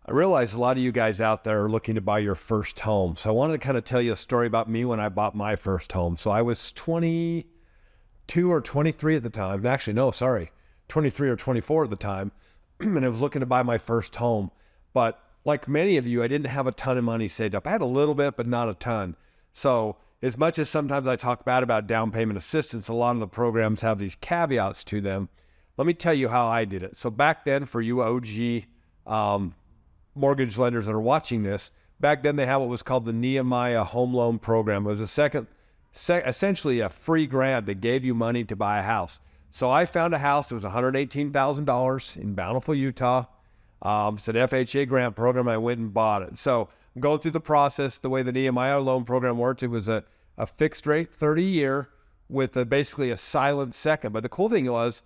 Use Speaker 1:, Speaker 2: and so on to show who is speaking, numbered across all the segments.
Speaker 1: I realize a lot of you guys out there are looking to buy your first home. So I wanted to kind of tell you a story about me when I bought my first home. So I was 22 or 23 at the time. Actually, no, sorry, 23 or 24 at the time. And I was looking to buy my first home. But like many of you, I didn't have a ton of money saved up. I had a little bit, but not a ton. So as much as sometimes I talk bad about down payment assistance, a lot of the programs have these caveats to them. Let me tell you how I did it. So back then, for you OG mortgage lenders that are watching this, back then they had what was called the Nehemiah Home Loan Program. It was essentially a free grant that gave you money to buy a house. So I found a house that was $118,000 in Bountiful, Utah. It's an FHA grant program. I went and bought it. So I'm going through the process. The way the Nehemiah loan program worked, it was a fixed rate 30-year with basically a silent second. But the cool thing was,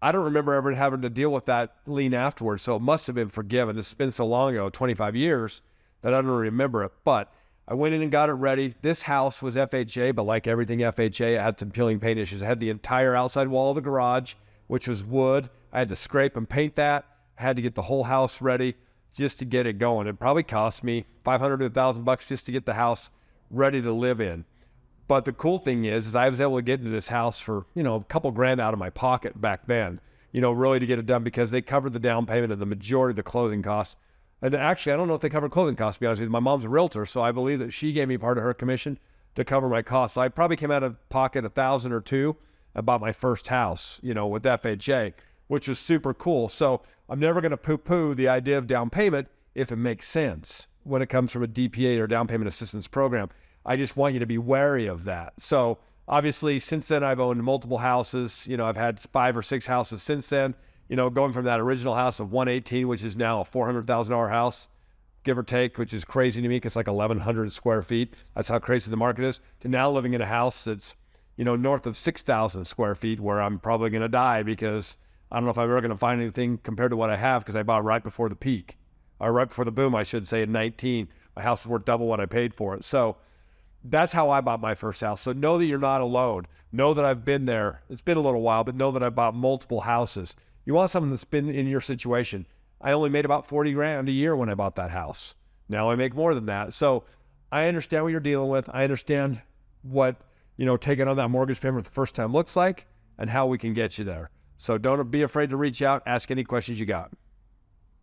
Speaker 1: I don't remember ever having to deal with that lien afterwards, so it must have been forgiven. This has been so long ago, 25 years, that I don't remember it. But I went in and got it ready. This house was FHA, but like everything FHA, it had some peeling paint issues. I had the entire outside wall of the garage, which was wood. I had to scrape and paint that. I had to get the whole house ready just to get it going. It probably cost me $500 to $1,000 just to get the house ready to live in. But the cool thing is I was able to get into this house for, a couple grand out of my pocket back then, really to get it done, because they covered the down payment and the majority of the closing costs. And actually, I don't know if they covered closing costs, to be honest with you. My mom's a realtor, so I believe that she gave me part of her commission to cover my costs. So I probably came out of pocket $1,000 or $2,000 and bought my first house, with FHA, which was super cool. So I'm never going to poo-poo the idea of down payment if it makes sense when it comes from a DPA or down payment assistance program. I just want you to be wary of that. So obviously, since then, I've owned multiple houses. I've had 5 or 6 houses since then, going from that original house of 118, which is now a $400,000 house, give or take, which is crazy to me because it's like 1,100 square feet. That's how crazy the market is, to now living in a house that's, north of 6,000 square feet, where I'm probably going to die because I don't know if I'm ever going to find anything compared to what I have, because I bought right before the peak, or right before the boom, I should say, in 19. My house is worth double what I paid for it. So that's how I bought my first house. So know that you're not alone. Know that I've been there. It's been a little while, but know that I bought multiple houses. You want someone that's been in your situation. I only made about 40 grand a year when I bought that house. Now I make more than that. So I understand what you're dealing with. I understand what, taking on that mortgage payment for the first time looks like and how we can get you there. So don't be afraid to reach out. Ask any questions you got.